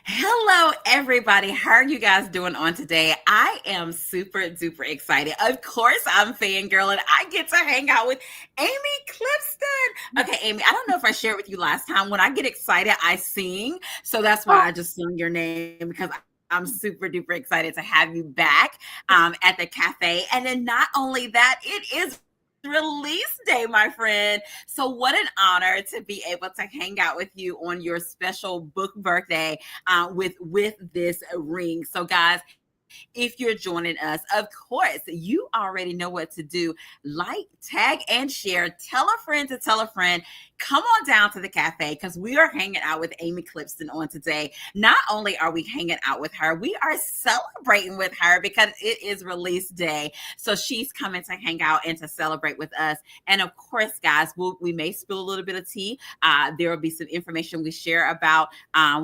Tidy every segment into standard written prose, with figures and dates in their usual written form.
Hello, everybody. How are you guys doing on today? I am super duper excited. Of course, I'm fangirl and I get to hang out with Amy Clipston. Okay, Amy, I don't know if I shared with you last time. When I get excited, I sing. So that's why I just sung your name because I'm super duper excited to have you back at the cafe. And then not only that, it is release day, my friend. So what an honor to be able to hang out with you on your special book birthday with this ring. So guys, if you're joining us, of course, you already know what to do. Like, tag, and share. Tell a friend to tell a friend. Come on down to the cafe because we are hanging out with Amy Clipston on today. Not only are we hanging out with her, we are celebrating with her because it is release day. So she's coming to hang out and to celebrate with us. And of course, guys, we may spill a little bit of tea. There will be some information we share about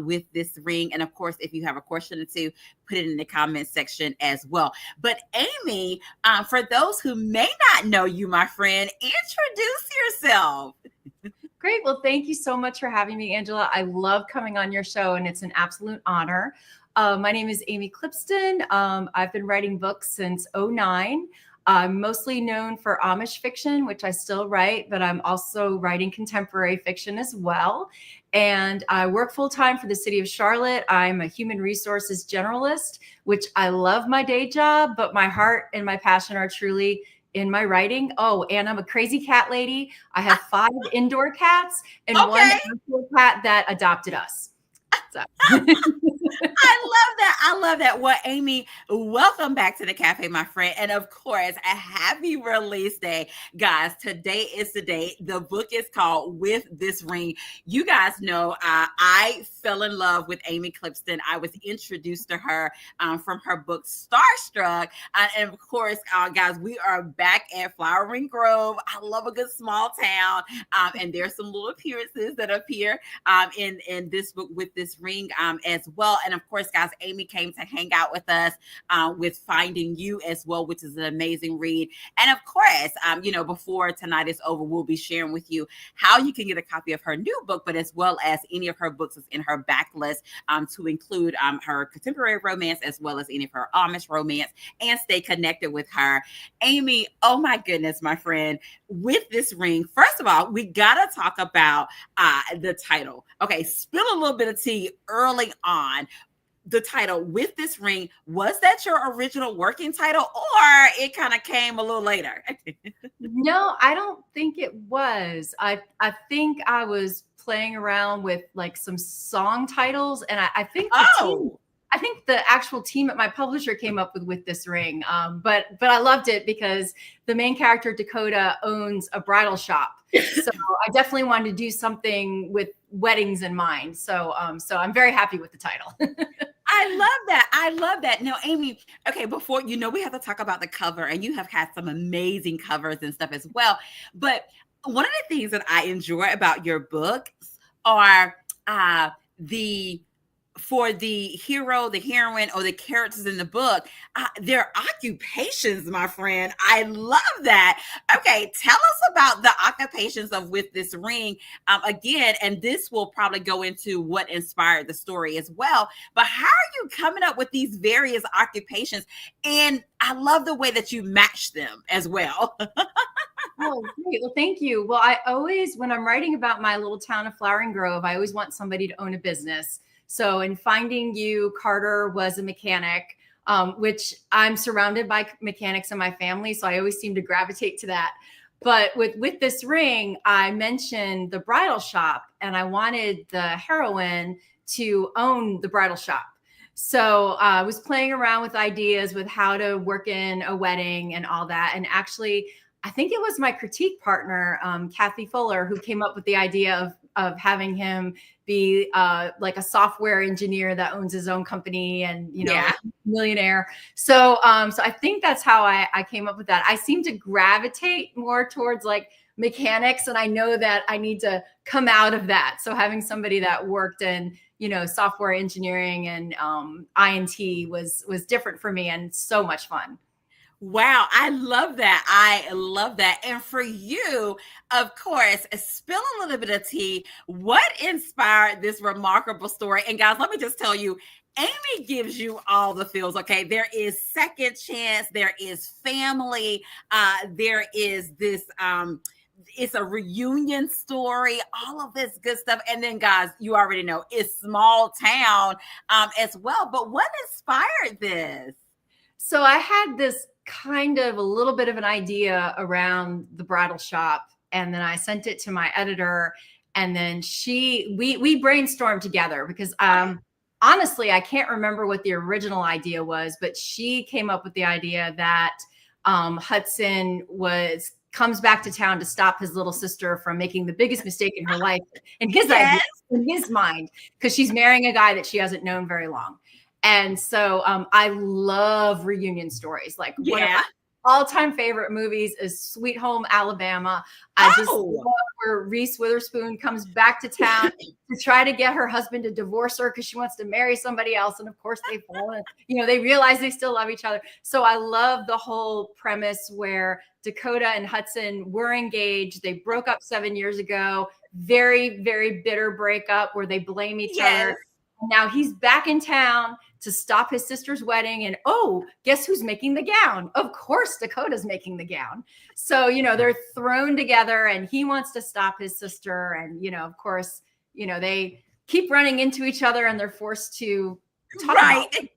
with this ring. And of course, if you have a question or two, put it in the comment section as well. But Amy, for those who may not know you, my friend, introduce yourself. Great. Well, thank you so much for having me, Angela. I love coming on your show, and it's an absolute honor. My name is Amy Clipston. I've been writing books since '09. I'm mostly known for Amish fiction, which I still write, but I'm also writing contemporary fiction as well. And I work full time for the city of Charlotte. I'm a human resources generalist, which I love my day job, but my heart and my passion are truly in my writing. Oh, and I'm a crazy cat lady. I have 5 indoor cats and one Okay. actual cat that adopted us. So. I love that. I love that. Well, Amy, welcome back to the cafe, my friend. And of course, a happy release day. Guys, today is the day. The book is called With This Ring. You guys know I fell in love with Amy Clipston. I was introduced to her from her book Starstruck. And of course, guys, we are back at Flowering Grove. I love a good small town. And there's some little appearances that appear in this book With This Ring as well. And of course, guys, Amy came to hang out with us with Finding You as well, which is an amazing read. And of course, before tonight is over, we'll be sharing with you how you can get a copy of her new book, but as well as any of her books is in her backlist to include her contemporary romance as well as any of her Amish romance and stay connected with her. Amy, oh my goodness, my friend, With This Ring. First of all, we got to talk about the title. Okay, spill a little bit of tea early on. The title With This Ring, was that your original working title or it kind of came a little later? No, I don't think it was. I think I was playing around with like some song titles, and I think the actual team at my publisher came up with This Ring. But I loved it because the main character Dakota owns a bridal shop, so I definitely wanted to do something with weddings in mind. So I'm very happy with the title. I love that. I love that. Now, Amy, okay, before we have to talk about the cover, and you have had some amazing covers and stuff as well. But one of the things that I enjoy about your books are for the hero, the heroine, or the characters in the book, their occupations, my friend. I love that. Okay, tell us about the occupations of With This Ring again, and this will probably go into what inspired the story as well. But how are you coming up with these various occupations? And I love the way that you match them as well. Oh, great. Well, thank you. Well, I always, when I'm writing about my little town of Flowering Grove, I always want somebody to own a business. So in Finding You, Carter was a mechanic, which I'm surrounded by mechanics in my family. So I always seem to gravitate to that. But with This Ring, I mentioned the bridal shop, and I wanted the heroine to own the bridal shop. So I was playing around with ideas with how to work in a wedding and all that. And actually, I think it was my critique partner, Kathy Fuller, who came up with the idea of having him be like a software engineer that owns his own company and, millionaire. So I think that's how I came up with that. I seem to gravitate more towards like mechanics, and I know that I need to come out of that. So having somebody that worked in, software engineering and INT was different for me and so much fun. Wow, I love that. I love that. And for you, of course, spill a little bit of tea. What inspired this remarkable story? And guys, let me just tell you, Amy gives you all the feels, okay? There is second chance, there is family, there is this it's a reunion story, all of this good stuff. And then guys, you already know it's small town as well. But what inspired this? So I had this kind of a little bit of an idea around the bridal shop, and then I sent it to my editor, and then we brainstormed together because honestly I can't remember what the original idea was, but she came up with the idea that Hudson was comes back to town to stop his little sister from making the biggest mistake in her life in his idea, Yes. in his mind, because she's marrying a guy that she hasn't known very long. And so I love reunion stories. Like one of Yeah. my all-time favorite movies is Sweet Home Alabama. I just Oh, love where Reese Witherspoon comes back to town to try to get her husband to divorce her because she wants to marry somebody else. And of course they fall and, they realize they still love each other. So I love the whole premise where Dakota and Hudson were engaged. They broke up 7 years ago. Very, very bitter breakup where they blame each yes. other. Now he's back in town to stop his sister's wedding. And oh, guess who's making the gown? Of course, Dakota's making the gown. So, they're thrown together and he wants to stop his sister. And, of course, they keep running into each other and they're forced to talk Right. about it.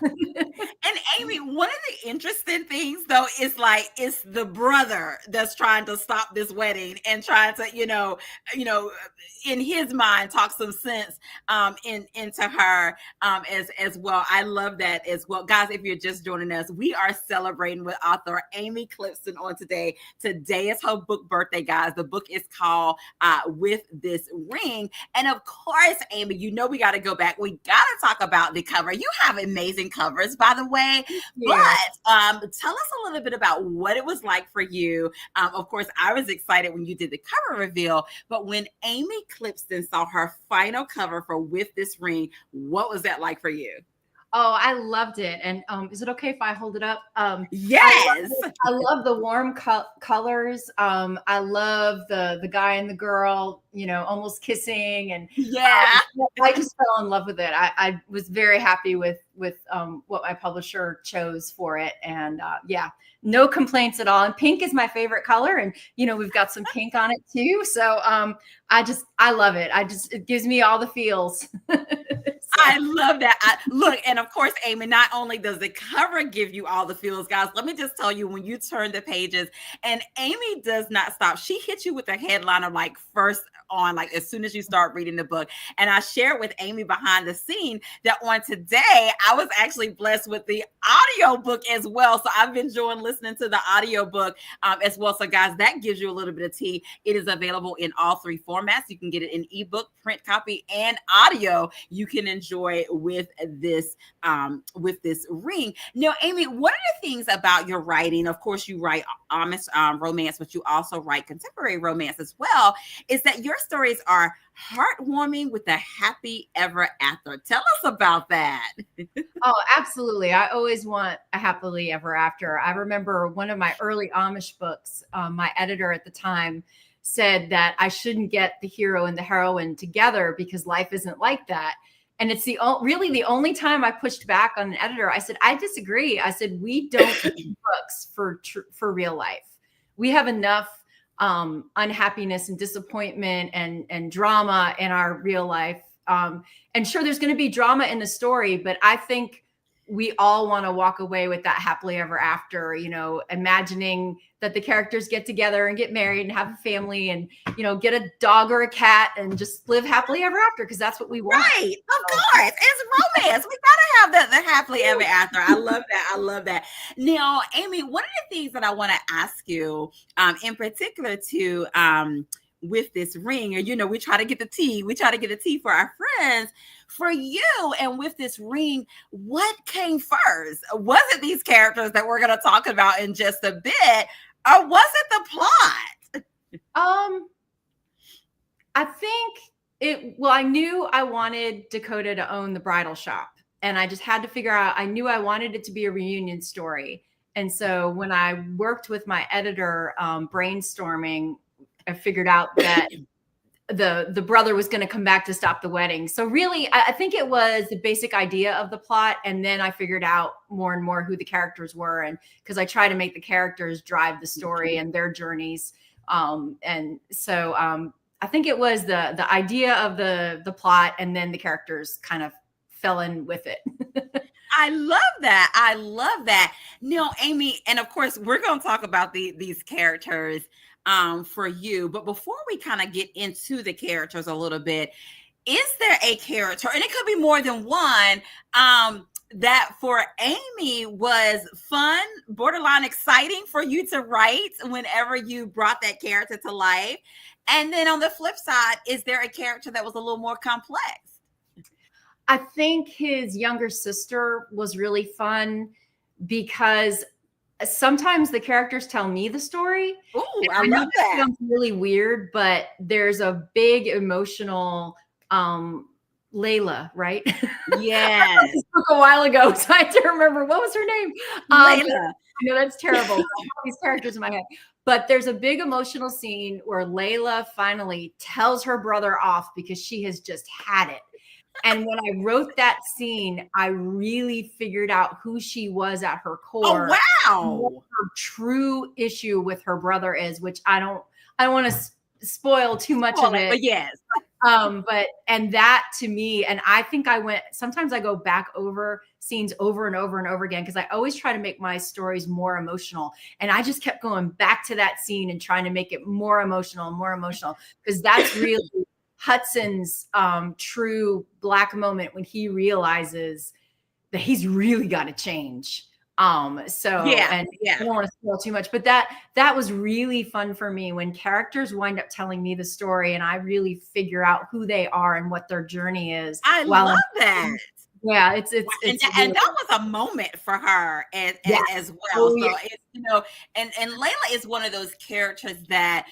And Amy, one of the interesting things though is like it's the brother that's trying to stop this wedding and trying to, in his mind talk some sense into her as well. I love that as well. Guys, if you're just joining us, we are celebrating with author Amy Clipston on today. Today is her book birthday, guys. The book is called With This Ring. And of course, Amy, we got to go back. We got to talk about the cover. You have amazing covers, by the way. Yeah. But tell us a little bit about what it was like for you. Of course, I was excited when you did the cover reveal, but when Amy Clipston saw her final cover for With This Ring, what was that like for you? Oh, I loved it. And is it okay if I hold it up? Yes. I love the warm colors. I love the guy and the girl, almost kissing, and Yeah. I just fell in love with it. I was very happy with what my publisher chose for it, and yeah, no complaints at all. And pink is my favorite color, and we've got some pink on it too. So I love it. It gives me all the feels. So. I love that. Look, and of course, Amy, not only does the cover give you all the feels, guys, let me just tell you, when you turn the pages, and Amy does not stop. She hits you with a headliner like first on, like as soon as you start reading the book. And I shared with Amy behind the scene that on today, I was actually blessed with the audio book as well. So I've been enjoying listening to the audio book as well. So guys, that gives you a little bit of tea. It is available in all three formats. You can get it in ebook, print copy, and audio. You can enjoy with this ring. Now, Amy, what are the things about your writing? Of course, you write Amish romance, but you also write contemporary romance as well. Is that your stories are heartwarming with a happy ever after? Tell us about that. Oh, absolutely. I always want a happily ever after. I remember one of my early Amish books, my editor at the time said that I shouldn't get the hero and the heroine together because life isn't like that. And it's really the only time I pushed back on an editor. I said, I disagree. I said, we don't write books for real life. We have enough unhappiness and disappointment and drama in our real life. And sure, there's going to be drama in the story, but I think we all want to walk away with that happily ever after, imagining that the characters get together and get married and have a family and, get a dog or a cat and just live happily ever after, because that's what we want. Right. Of course. It's romance. We gotta have the happily ever after. I love that. I love that. Now, Amy, one of the things that I want to ask you, in particular to With This Ring, or we try to get the tea. We try to get the tea for our friends. For you and With This Ring, what came first? Was it these characters that we're going to talk about in just a bit, or was it the plot? I think I knew I wanted Dakota to own the bridal shop, and I just had to figure out, I knew I wanted it to be a reunion story. And so when I worked with my editor, brainstorming, I figured out that the brother was going to come back to stop the wedding. So really, I think it was the basic idea of the plot, and then I figured out more and more who the characters were, and because I try to make the characters drive the story and their journeys. And so I think it was the idea of the plot, and then the characters kind of fell in with it. I love that. I love that. Now, Amy, and of course, we're going to talk about these characters for you. But before we kind of get into the characters a little bit, is there a character, and it could be more than one, that for Amy was fun, borderline exciting for you to write whenever you brought that character to life? And then on the flip side, is there a character that was a little more complex? I think his younger sister was really fun because sometimes the characters tell me the story. Oh, I love that. Sounds really weird, but there's a big emotional Layla, right? Yes. A while ago, so I had to remember what was her name. Layla. I know that's terrible. I have these characters in my head. But there's a big emotional scene where Layla finally tells her brother off because she has just had it. And when I wrote that scene, I really figured out who she was at her core. Oh, wow. What her true issue with her brother is, which I don't want to spoil too much of it. But yes. And that to me, and I think sometimes I go back over scenes over and over and over again, because I always try to make my stories more emotional. And I just kept going back to that scene and trying to make it more emotional, because that's really Hudson's true Black moment when he realizes that he's really got to change. I don't want to spoil too much, but that was really fun for me when characters wind up telling me the story and I really figure out who they are and what their journey is. I love that. Yeah, it's and that was a moment for her as well. Oh, so it's, and Layla is one of those characters that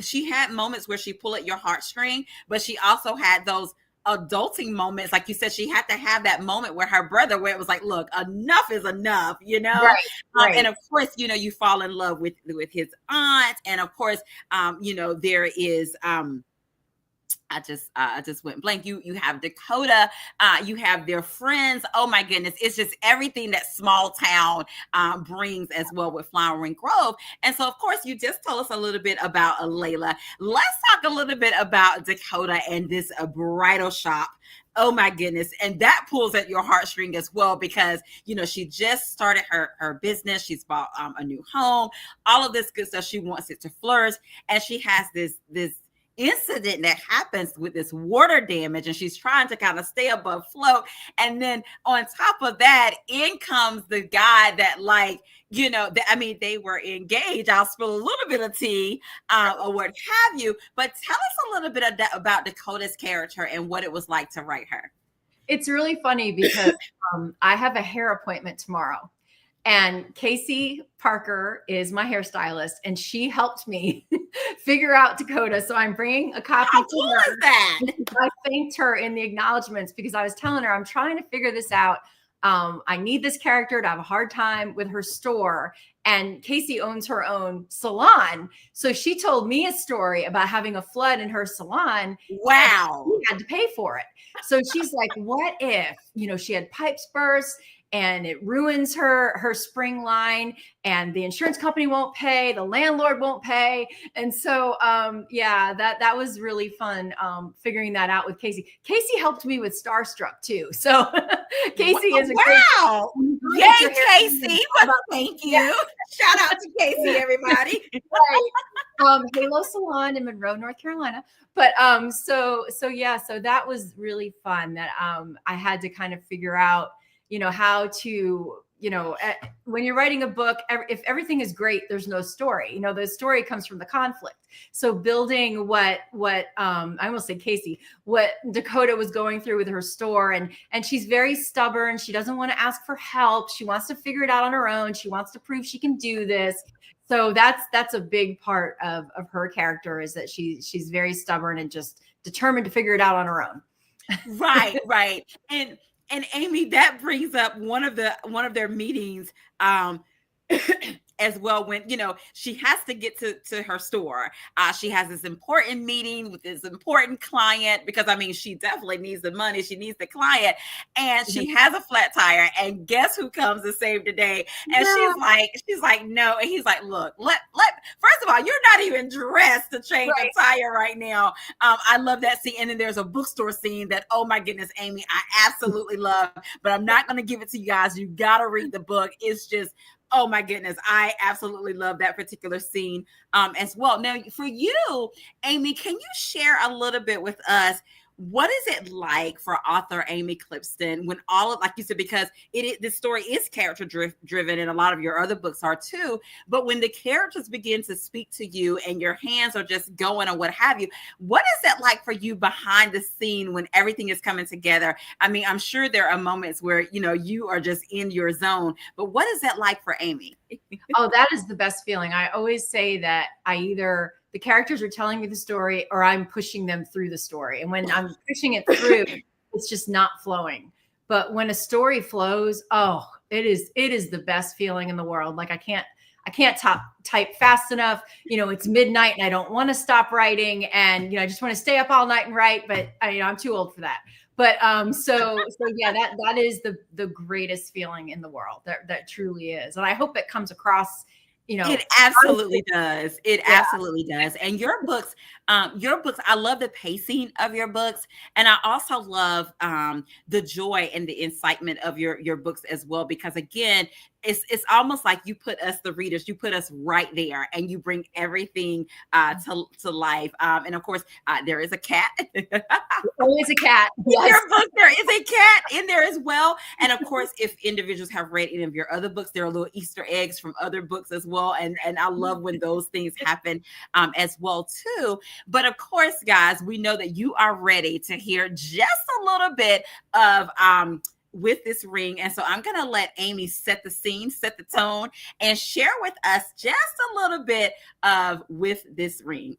she had moments where she pulled at your heartstring, but she also had those adulting moments. Like you said, she had to have that moment where her brother, where it was like, look, enough is enough, Right. And of course, you fall in love with his aunt, and of course, there is I just went blank. You have Dakota, you have their friends. Oh my goodness. It's just everything that small town brings as well with Flowering Grove. And so, of course, you just told us a little bit about Layla. Let's talk a little bit about Dakota and this bridal shop. Oh my goodness. And that pulls at your heartstring as well, because, she just started her business. She's bought a new home, all of this good stuff. She wants it to flourish. And she has this incident that happens with this water damage, and she's trying to kind of stay above float. And then on top of that, in comes the guy that they were engaged. I'll spill a little bit of tea or what have you, but tell us a little bit about Dakota's character and what it was like to write her. It's really funny because I have a hair appointment tomorrow. And Casey Parker is my hairstylist, and she helped me figure out Dakota. So I'm bringing a copy to her. Is that? I thanked her in the acknowledgments because I was telling her I'm trying to figure this out. I need this character to have a hard time with her store. And Casey owns her own salon. So she told me a story about having a flood in her salon. Wow. She had to pay for it. So she's like, what if, she had pipes burst and it ruins her spring line, and the insurance company won't pay, the landlord won't pay. And so, that was really fun figuring that out with Casey. Casey helped me with Starstruck too. So Casey is a wow. Yay, Casey. Well, thank you. Yeah. Shout out to Casey, everybody. Right. Halo Salon in Monroe, North Carolina. But so that was really fun that I had to kind of figure out how to, when you're writing a book, if everything is great, there's no story. The story comes from the conflict. So building what I almost said Casey, what Dakota was going through with her store, and she's very stubborn. She doesn't want to ask for help. She wants to figure it out on her own. She wants to prove she can do this. So that's a big part of her character, is that she's very stubborn and just determined to figure it out on her own. Right. And Amy, that brings up one of their meetings as well, when she has to get to her store. She has this important meeting with this important client, because I mean, she definitely needs the money, she needs the client, and she has a flat tire, and guess who comes to save the day? And No, she's like no, and he's like, look, let first of all, you're not even dressed to change right. a tire right now. I love that scene. And then there's a bookstore scene that, oh my goodness, Amy, I absolutely love, but I'm not going to give it to you guys. You got to read the book. It's just, oh my goodness, I absolutely love that particular scene as well. Now, for you, Amy, can you share a little bit with us? What is it like for author Amy Clipston when all of, like you said, because this story is character driven, and a lot of your other books are too, but when the characters begin to speak to you and your hands are just going or what have you, what is it like for you behind the scene when everything is coming together? I mean, I'm sure there are moments where, you are just in your zone, but what is that like for Amy? Oh, that is the best feeling. I always say that either the characters are telling me the story or I'm pushing them through the story. And when I'm pushing it through, it's just not flowing. But when a story flows, oh, it is the best feeling in the world. Like I can't type fast enough. It's midnight and I don't want to stop writing. And, I just want to stay up all night and write, but I'm too old for that. But so yeah, that is the greatest feeling in the world. That truly is. And I hope it comes across, It absolutely does. It yeah. absolutely does. And your books, I love the pacing of your books. And I also love the joy and the incitement of your books as well, because again, it's almost like you put us, the readers, you put us right there, and you bring everything to life. And of course, there is a cat. Always a cat. Yes. In your book, there is a cat in there as well. And of course, if individuals have read any of your other books, there are little Easter eggs from other books as well. And I love when those things happen as well too. But of course, guys, we know that you are ready to hear just a little bit of With This Ring. And so I'm going to let Amy set the scene, set the tone, and share with us just a little bit of With This Ring.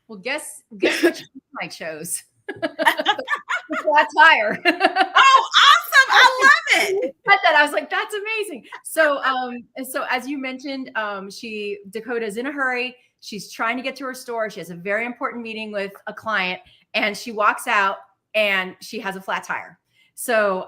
Well, guess which I chose. The flat tire. Oh, awesome. I love it. I was like, that's amazing. So as you mentioned, Dakota's in a hurry. She's trying to get to her store. She has a very important meeting with a client, and she walks out and she has a flat tire. So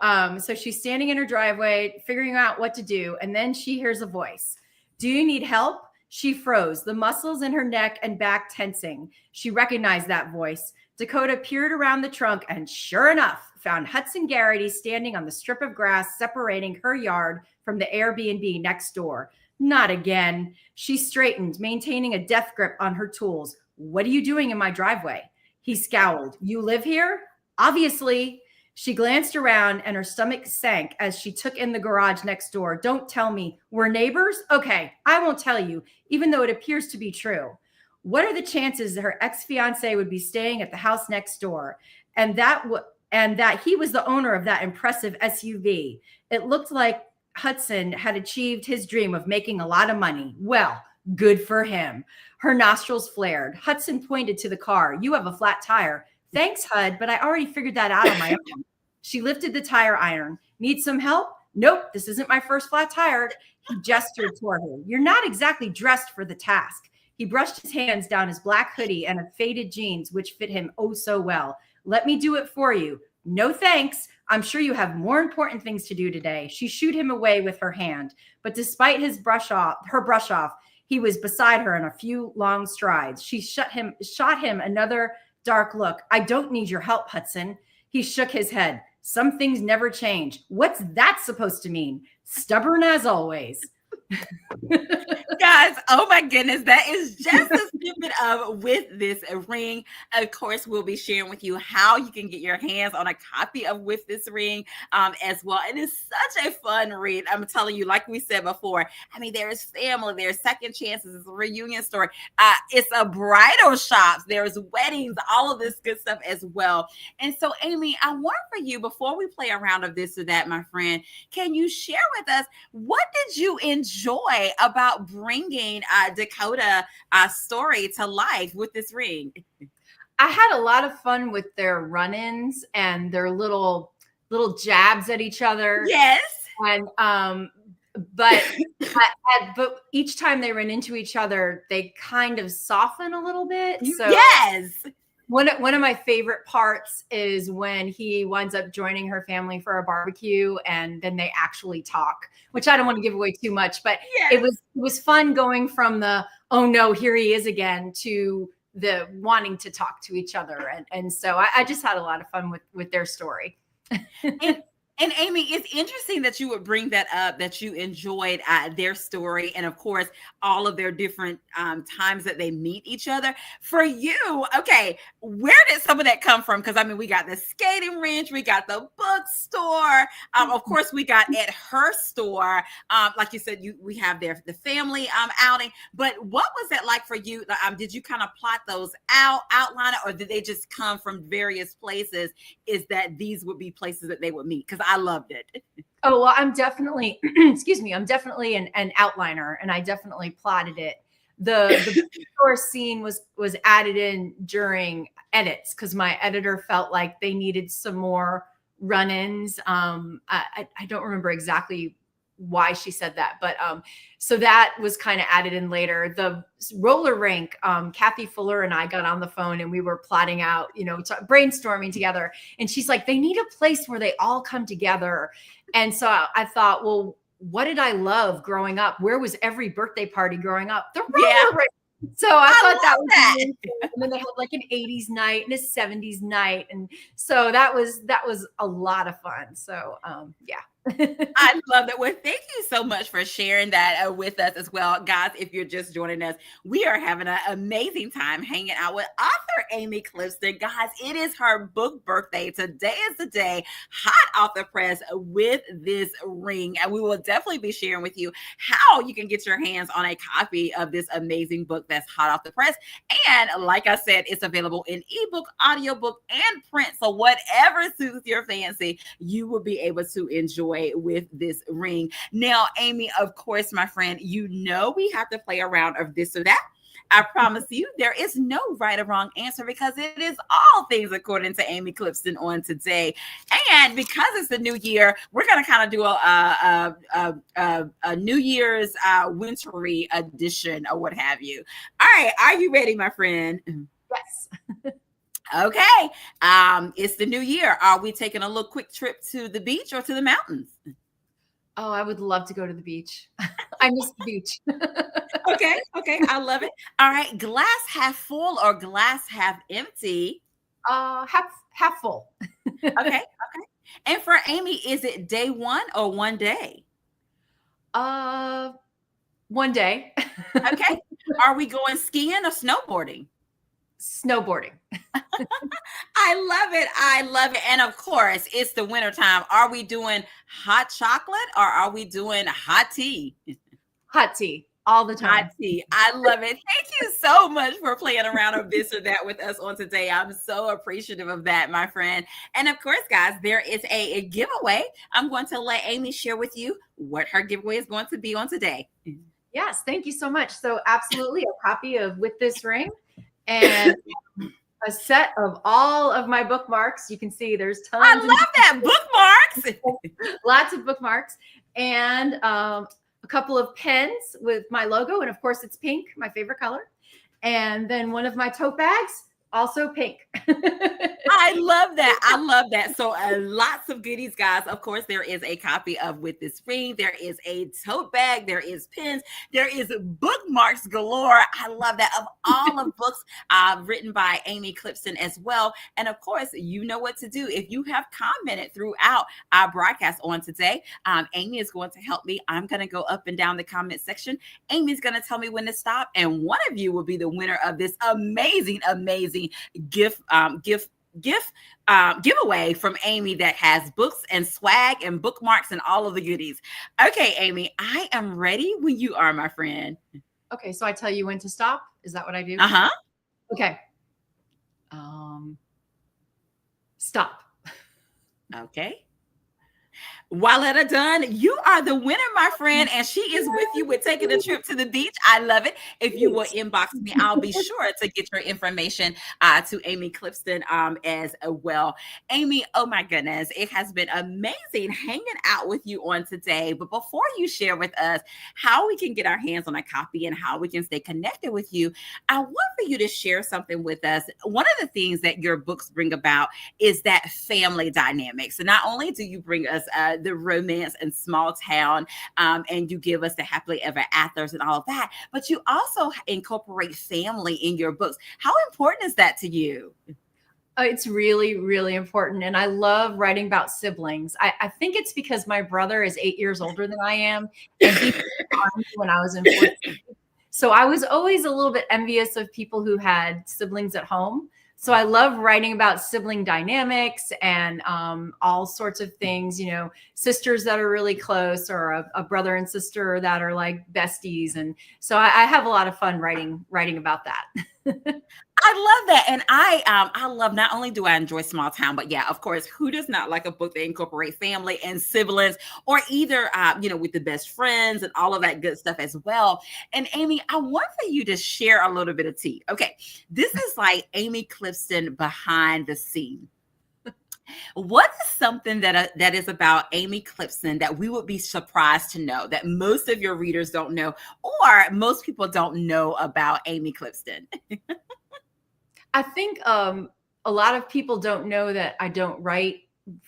she's standing in her driveway, figuring out what to do. And then she hears a voice. Do you need help? She froze, the muscles in her neck and back tensing. She recognized that voice. Dakota peered around the trunk and sure enough, found Hudson Garrity standing on the strip of grass separating her yard from the Airbnb next door. Not again. She straightened, maintaining a death grip on her tools. What are you doing in my driveway? He scowled. You live here? Obviously. She glanced around and her stomach sank as she took in the garage next door. Don't tell me. We're neighbors? Okay, I won't tell you, even though it appears to be true. What are the chances that her ex-fiance would be staying at the house next door and that he was the owner of that impressive SUV? It looked like Hudson had achieved his dream of making a lot of money. Well, good for him. Her nostrils flared. Hudson pointed to the car. You have a flat tire. Thanks, Hud, but I already figured that out on my own. She lifted the tire iron. Need some help? Nope, this isn't my first flat tire. He gestured toward her. You're not exactly dressed for the task. He brushed his hands down his black hoodie and faded jeans, which fit him oh so well. Let me do it for you. No thanks. I'm sure you have more important things to do today. She shooed him away with her hand, but despite her brush off, he was beside her in a few long strides. She shot him another dark look. I don't need your help, Hudson. He shook his head. Some things never change. What's that supposed to mean? Stubborn as always. Guys, oh my goodness, that is just a snippet of With This Ring. Of course, we'll be sharing with you how you can get your hands on a copy of With This Ring as well. It is such a fun read. I'm telling you, like we said before, I mean, there is family, there's second chances, it's a reunion story. It's a bridal shop, there's weddings, all of this good stuff as well. And so, Amy, I want for you, before we play a round of this or that, my friend, can you share with us, what did you enjoy about bringing Dakota story to life with this ring? I had a lot of fun with their run-ins and their little jabs at each other. Yes. And but but each time they run into each other, they kind of soften a little bit. So Yes. one of my favorite parts is when he winds up joining her family for a barbecue, and then they actually talk, which I don't want to give away too much, but Yes. it was fun going from the, oh no, here he is again, to the wanting to talk to each other. And so I just had a lot of fun with their story. And and Amy, it's interesting that you would bring that up, that you enjoyed their story, and of course, all of their different times that they meet each other. For you, okay, where did some of that come from? Because I mean, we got the skating ranch, we got the bookstore, of course, we got at her store. Like you said, we have the family outing. But what was that like for you? Did you kind of plot those outline it, or did they just come from various places? Is that these would be places that they would meet? Because I loved it. Oh, well, I'm definitely, excuse me, I'm definitely an outliner, and I definitely plotted it. The bookstore scene was added in during edits because my editor felt like they needed some more run-ins. I don't remember exactly why she said that, but so that was kind of added in later. The roller rink, Kathy Fuller and I got on the phone and we were plotting out, brainstorming together, and she's like, they need a place where they all come together. And so I thought, well, what did I love growing up? Where was every birthday party growing up? The roller rink. So I thought that was amazing. And then they had like an 80s night and a 70s night, and so that was a lot of fun. So yeah. I love that. Well, thank you so much for sharing that with us as well. Guys, if you're just joining us, we are having an amazing time hanging out with author Amy Clipston. Guys, it is her book birthday. Today is the day, hot off the press with this ring. And we will definitely be sharing with you how you can get your hands on a copy of this amazing book that's hot off the press. And like I said, it's available in ebook, audiobook, and print. So whatever suits your fancy, you will be able to enjoy with this ring. Now, Amy, of course, my friend, we have to play around of this or that. I promise you, there is no right or wrong answer because it is all things according to Amy Clipston on today. And because it's the new year, we're going to kind of do a New Year's wintry edition or what have you. All right. Are you ready, my friend? Yes. Okay. It's the new year. Are we taking a little quick trip to the beach or to the mountains? Oh, I would love to go to the beach. I miss the beach. Okay. I love it. All right. Glass half full or glass half empty? Half full. Okay. And for Amy, is it day one or one day? One day. Okay. Are we going skiing or snowboarding? Snowboarding. I love it. And of course, it's the wintertime. Are we doing hot chocolate or are we doing hot tea? Hot tea all the time. Hot tea. I love it. Thank you so much for playing around of this or that with us on today. I'm so appreciative of that, my friend. And of course, guys, there is a giveaway. I'm going to let Amy share with you what her giveaway is going to be on today. Yes, thank you so much. So absolutely a copy of With This Ring and a set of all of my bookmarks. You can see there's tons. I love that. Bookmarks. Lots of bookmarks. And a couple of pens with my logo. And of course, it's pink, my favorite color. And then one of my tote bags, also pink. I love that. I love that. So lots of goodies, guys. Of course, there is a copy of With This Ring. There is a tote bag. There is pins. There is bookmarks galore. I love that. Of all of books written by Amy Clipston as well. And of course, you know what to do. If you have commented throughout our broadcast on today, Amy is going to help me. I'm going to go up and down the comment section. Amy's going to tell me when to stop. And one of you will be the winner of this amazing giveaway from Amy that has books and swag and bookmarks and all of the goodies. Okay, Amy, I am ready when you are, my friend. Okay, so I tell you when to stop. Is that what I do? Uh-huh. Okay. Stop. Okay. Wyletta Dunn, you are the winner, my friend, and she is with you with taking a trip to the beach. I love it. If you will inbox me, I'll be sure to get your information to Amy Clipston as well. Amy, oh my goodness, it has been amazing hanging out with you on today. But before you share with us how we can get our hands on a copy and how we can stay connected with you, I want for you to share something with us. One of the things that your books bring about is that family dynamic. So not only do you bring us the romance and small town, and you give us the happily ever afters and all of that, but you also incorporate family in your books. How important is that to you? It's really, really important. And I love writing about siblings. I think it's because my brother is 8 years older than I am. And he when I was in fourth grade. So I was always a little bit envious of people who had siblings at home. So I love writing about sibling dynamics and all sorts of things, you know, sisters that are really close, or a brother and sister that are like besties. And so I have a lot of fun writing about that. I love that. And I love, not only do I enjoy small town, but yeah, of course, who does not like a book that incorporate family and siblings, or either with the best friends and all of that good stuff as well. And Amy, I want for you to share a little bit of tea. Okay, this is like Amy Clipston behind the scene. What is something that is about Amy Clipston that we would be surprised to know that most of your readers don't know, or most people don't know about Amy Clipston? I think a lot of people don't know that I don't write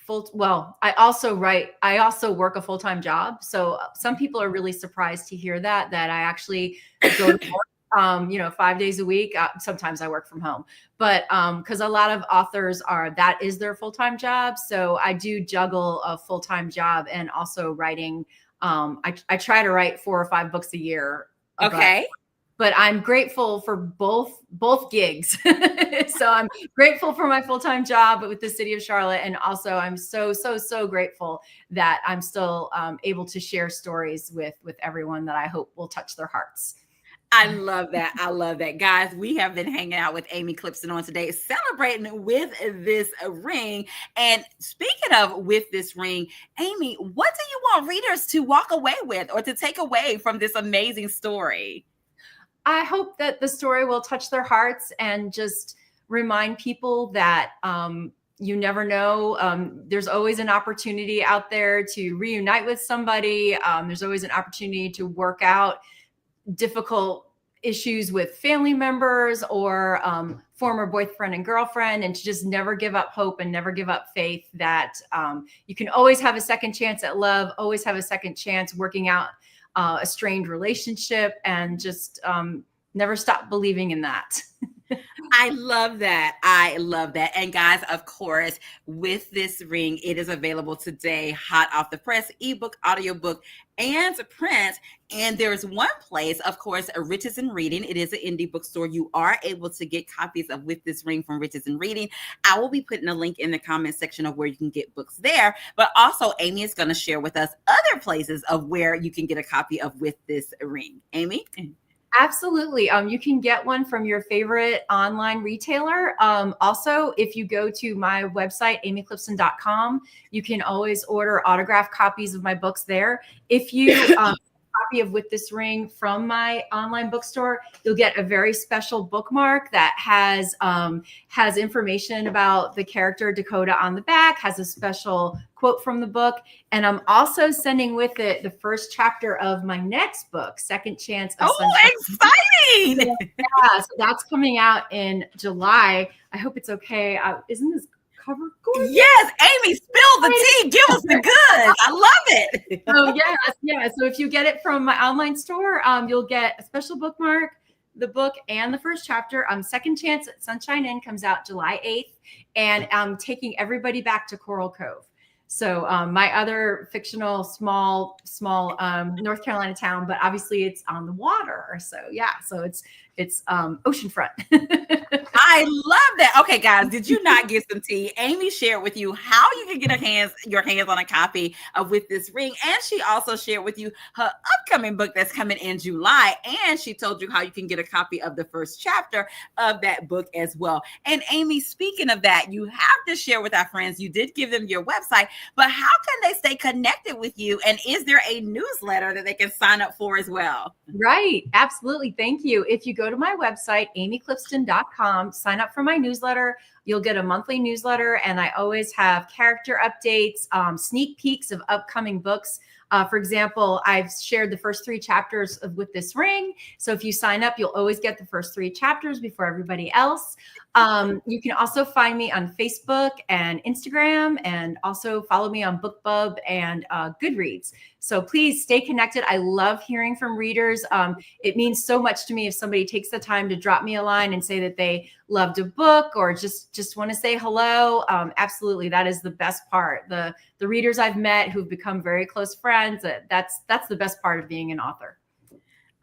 I also work a full-time job. So some people are really surprised to hear that I actually go to work, 5 days a week. Sometimes I work from home, but because a lot of authors that is their full-time job. So I do juggle a full-time job and also writing. I try to write 4 or 5 books a year. Okay. But I'm grateful for both gigs. So I'm grateful for my full-time job with the city of Charlotte. And also I'm so grateful that I'm still able to share stories with everyone that I hope will touch their hearts. I love that. I love that. Guys, we have been hanging out with Amy Clipston on today, celebrating with this ring. And speaking of with this ring, Amy, what do you want readers to walk away with or to take away from this amazing story? I hope that the story will touch their hearts and just remind people that you never know. There's always an opportunity out there to reunite with somebody. There's always an opportunity to work out difficult issues with family members or former boyfriend and girlfriend, and to just never give up hope and never give up faith that you can always have a second chance at love, always have a second chance working out a strained relationship, and just never stop believing in that. I love that. I love that. And guys, of course, with this ring, it is available today, hot off the press, ebook, audiobook, and print. And there's one place, of course, Riches and Reading. It is an indie bookstore. You are able to get copies of With This Ring from Riches and Reading. I will be putting a link in the comment section of where you can get books there. But also, Amy is going to share with us other places of where you can get a copy of With This Ring. Amy? Absolutely. You can get one from your favorite online retailer. Also, if you go to my website, amyclipston.com, you can always order autographed copies of my books there. If you copy of With This Ring from my online bookstore, you'll get a very special bookmark that has information about the character Dakota on the back, has a special quote from the book. And I'm also sending with it the first chapter of my next book, Second Chance of Sunshine. Exciting! Yeah, so that's coming out in July. I hope it's okay. Isn't this cover gorgeous? Yes, Amy, spill the tea. Give us the goods. I love it. Oh, yes. Yeah. So if you get it from my online store, you'll get a special bookmark, the book, and the first chapter. Second Chance at Sunshine Inn comes out July 8th. And I'm taking everybody back to Coral Cove. So my other fictional small North Carolina town, but obviously it's on the water. So yeah, so it's It's oceanfront. I love that. Okay, guys, did you not get some tea? Amy shared with you how you can get your hands on a copy of With This Ring, and she also shared with you her upcoming book that's coming in July, and she told you how you can get a copy of the first chapter of that book as well. And Amy, speaking of that, you have to share with our friends. You did give them your website, but how can they stay connected with you? And is there a newsletter that they can sign up for as well? Right. Absolutely. Thank you. If you go to my website, amyclipston.com, sign up for my newsletter. You'll get a monthly newsletter, and I always have character updates, sneak peeks of upcoming books. For example, I've shared the first 3 chapters of With This Ring. So if you sign up, you'll always get the first 3 chapters before everybody else. You can also find me on Facebook and Instagram, and also follow me on BookBub and Goodreads. So please stay connected. I love hearing from readers. It means so much to me if somebody takes the time to drop me a line and say that they loved a book or just want to say hello. Absolutely, that is the best part. The readers I've met who've become very close friends, that's the best part of being an author.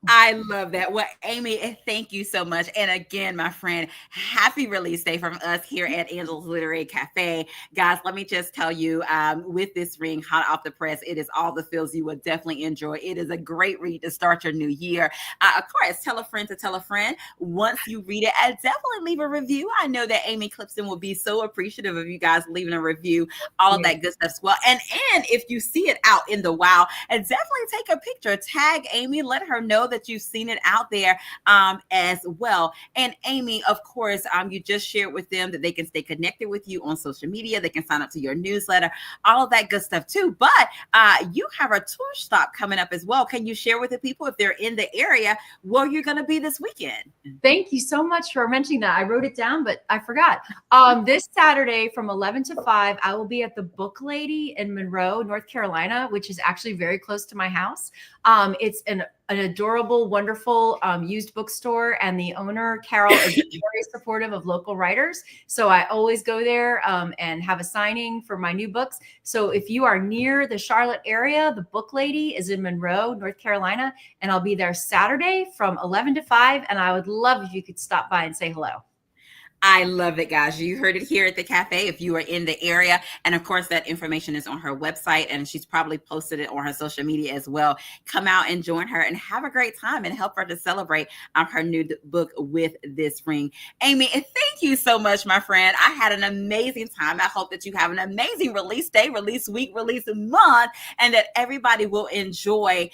I love that. Well, Amy, thank you so much. And again, my friend, happy release day from us here at Angela's Literary Cafe. Guys, let me just tell you, With This Ring, hot off the press, it is all the feels you would definitely enjoy. It is a great read to start your new year. Of course, tell a friend to tell a friend. Once you read it, definitely leave a review. I know that Amy Clipston will be so appreciative of you guys leaving a review, all of that good stuff as well. And if you see it out in the wild, and definitely take a picture, tag Amy, let her know that you've seen it out there as well. And Amy, of course, you just shared with them that they can stay connected with you on social media. They can sign up to your newsletter, all of that good stuff too. But you have a tour stop coming up as well. Can you share with the people, if they're in the area, where you're going to be this weekend? Thank you so much for mentioning that. I wrote it down, but I forgot. This Saturday from 11 to 5, I will be at the Book Lady in Monroe, North Carolina, which is actually very close to my house. It's an adorable, wonderful used bookstore, and the owner, Carol, is very supportive of local writers. So I always go there and have a signing for my new books. So if you are near the Charlotte area, the Book Lady is in Monroe, North Carolina, and I'll be there Saturday from 11 to 5. And I would love if you could stop by and say hello. I love it, guys. You heard it here at the cafe if you are in the area. And of course, that information is on her website, and she's probably posted it on her social media as well. Come out and join her and have a great time and help her to celebrate her new book, With This Ring. Amy, thank you so much, my friend. I had an amazing time. I hope that you have an amazing release day, release week, release month, and that everybody will enjoy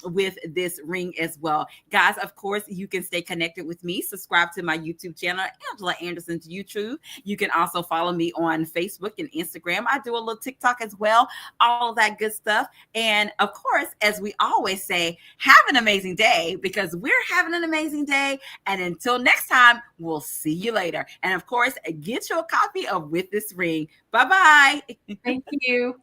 With This Ring as well. Guys, of course, you can stay connected with me. Subscribe to my YouTube channel, Angela Anderson's YouTube. You can also follow me on Facebook and Instagram. I do a little TikTok as well, all of that good stuff. And of course, as we always say, have an amazing day, because we're having an amazing day. And until next time, we'll see you later. And of course, get your copy of With This Ring. Bye-bye. Thank you.